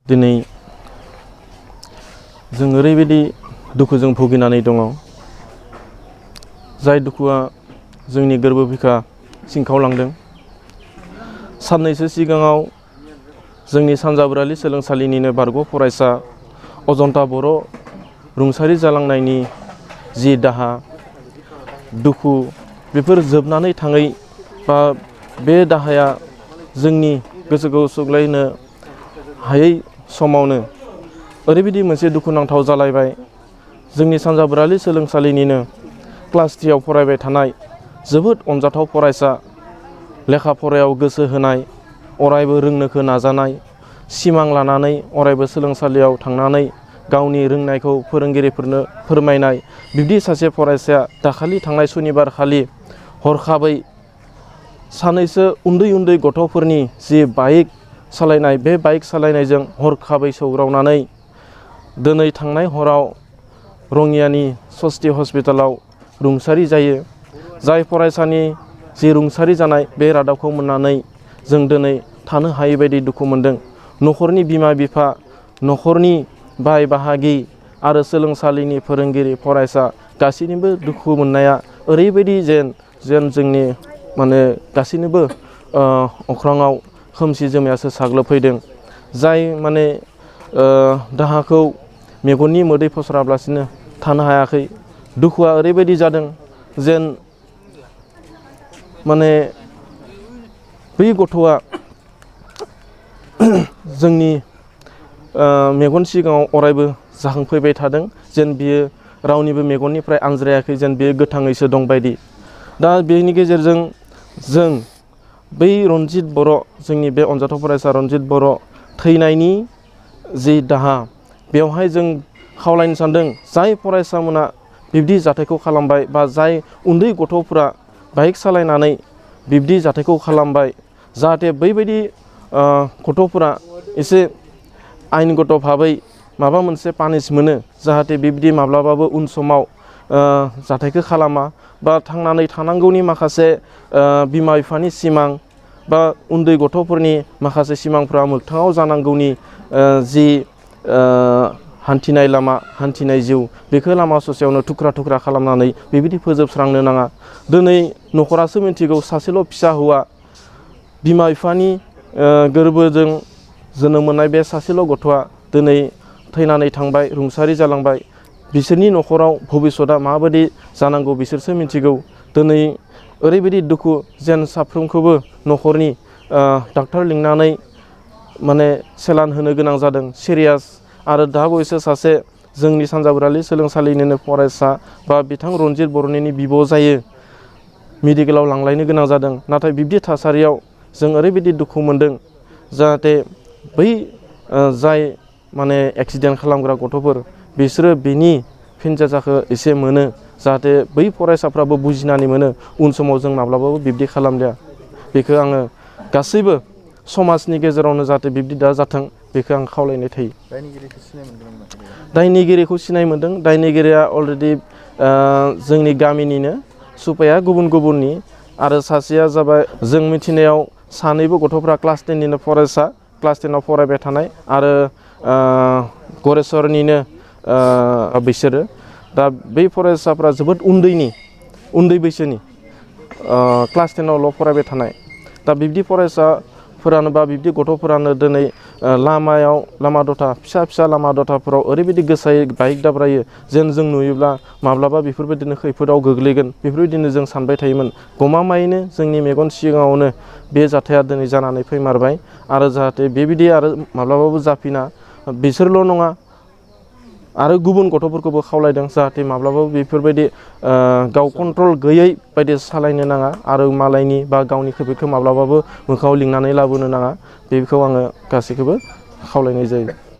दिनै जों ओरैबायदि दुखुजों भुगिनानै दङ, जाय दुखुआ जोंनि गोरबो बिखा सिंखावलांदों। साननैसो सिगाङाव जोंनि सानजाबरालि सोलोंसालिनिनो बारग' फरायसा अजन्ता बर' रुंसारि जालांनायनि जि दाहा दुखु बेफोर जोबनानै थाङै बा बे दाहाया जोंनि गोसोखौ सुग्लायनो हायै समावनो ओरैबायदि मोनसे दुखुनांथाव जालायबाय। जोंनि सानजाबरालि सोलोंसालिनिनो क्लास 3आव फरायबाय थानाय जोबोद अनजाथाव फरायसा, लेखा फरायाव गोसो होनाय, अरायबो रोंनोखो नाजानाय, सिमां लानानै अरायबो सोलोंसालियाव थांनानै गावनि रोंनायखौ फोरोंगिरिफोरनो फोरमायनाय बिब्दि सासे फरायसाया दाखालि थांनाय सनिबार खालि हरखाबै सानैसो उन्दै उन्दै गथ'फोरनि जि बाइक सालायनाय, बे बाइक सालायनायजों हरखाबै सौग्रावनानै दिनै थांनाय हराव रङियानि सस्ति हस्पिटालाव रुंसारि जायो। जाय फरायसानि जि रुंसारि जानाय बे रादाबखौ मोननानै जों दिनै थानो हायै बायदि दुखु मोनदों। न'खरनि बिमा बिफा, न'खरनि बाय बाहागि आरो सोलोंसालिनि फोरोंगिरि फरायसा गासैनिबो दुखु मोननाया ओरैबायदि जेन जोंनि गासैनिबो अख्राङाव खोमसि जोमैयासो साग्लोबफैदों। जाय दाहाखौ मेगननि मोदै फसराब्लासिनो थानो हायाखै। दुखुआ ओरैबायदि जादों जेन बै गथ'आ जोंनि मेगन सिगाङाव अरायबो जाखांफैबाय थादों। जेन बियो रावनिबो मेगननिफ्राय आनज्रायाखै, जेन बियो गोथाङैसो दं बायदि। दा बेनि गेजेरजों जों बै रनजित बर', जोंनि बे अनजाथाव फरायसा रनजित बर' थैनायनि जि दाहा, बेवहाय जों खावलायनो सानदों जाय फरायसामोना बिब्दि जाथायखौ खालामबाय बा जाय उन्दै गथ'फोरा बाइक सालायनानै बिब्दि जाथायखौ खालामबाय, जाहाथे बैबायदि गथ'फोरा एसे आयेनगत भाबै माबा मोनसे पानिश मोनो, जाहाथे बिब्दि माब्लाबाबो उन समाव जाथायखौ खालामा बा थांनानै थानांगौनि माखासे बिमा बिफानि सिमां बा उन्दै गथ'फोरनि माखासे सिमांफ्रा मोगथाङाव जानांगौनि जि हान्थिनाय लामा, हान्थिनाय जिउ, बेखौ लामा ससेयावनो थुख्रा थुख्रा खालामनानै बेबायदि फोजोबस्रांनो नाङा। दिनै न'खरासो मिथिगौ, सासेल' फिसा हौवा, बिमा बिफानि गोरबोजों जोनोम मोननाय बे सासेल' गथ'आ दिनै थैनानै थांबाय, रुंसारि जालांबाय। बिसोरनि न'खराव भबिसतआ माबायदि जानांगौ बिसोरसो मिथिगौ। दिनै ओरैबायदि दुखु जेन साफ्रोमखौबो न'खरनि डाक्टर लिंनानै सेलान होनो गोनां जादों, सिरियास। आरो दा बयसो सासे जोंनि सानजाबरालि सोलोंसालिनिनो फरायसा बा बिथां रनजित बर'नि बिब' जायो, मेडिकेलाव लांलायनो गोनां जादों। नाथाय बिब्दि थासारियाव जों ओरैबायदि दुखु मोनदों, जाहाथे बै जाय एक्सिडेन्ट खालामग्रा गथ'फोर, बिसोरो बिनि फिनजाथायखौ एसे मोनो, जाहाथे बै फरायसाफ्राबो बुजिनानै मोनो उन समाव जों माब्लाबाबो बिब्दि खालामलिया। बेखौ आङो गासैबो समाजनि गेजेरावनो जाहाथे बिब्दि दा जाथों, बेखौ आं खावलायनाय थायो। दायनिगिरिखौ सिनाय मोनदों नामा? दायनिगिरिखौ सिनाय मोनदों। दायनिगिरिया अलरेडि जोंनि गामिनिनो, सुपाया गुबुन गुबुननि, आरो सासेया जाबाय जों मिथिनायाव सानैबो गथ'फ्रा क्लास 10निनो फरायसा, क्लास 10आव फरायबाय थानाय, आरो गरेस्वरनिनो बिसोरो। दा बै फरायसाफ्रा जोबोद उन्दै बैसोनि, क्लास 10आवल' फरायबाय थानाय। दा बिब्दि फरायसाफोरानो बा बिब्दि गथ'फोरानो दिनै लामा दथा, फिसा फिसा लामा दथाफोराव ओरैबायदि गोसायै बाइक दाब्रायो, जेन जों नुयोब्ला माब्लाबा बेफोरबायदिनो खैफोदाव गोग्लैगोन, बेफोरबायदिनो जों सानबाय थायोमोन। गमामायैनो जोंनि मेगन सिगाङावनो बे जाथाया दिनै जानानै फैमारबाय। आरो जाहाथे बेबायदि आरो माब्लाबाबो जाफिना, बिसोरल' नङा, आरो गुबुन गथ'फोरखौबो खावलायदों जाहाथे माब्लाबाबो बेफोरबायदि गाव कन्ट्रल गैयै बायदि सालायनो नाङा, आरो मालायनि बा गावनि खैफोदखौ माब्लाबाबो मोखाङाव लिंनानै लाबोनो नाङा। बेखौ आङो गासैखौबो खावलायनाय जायो।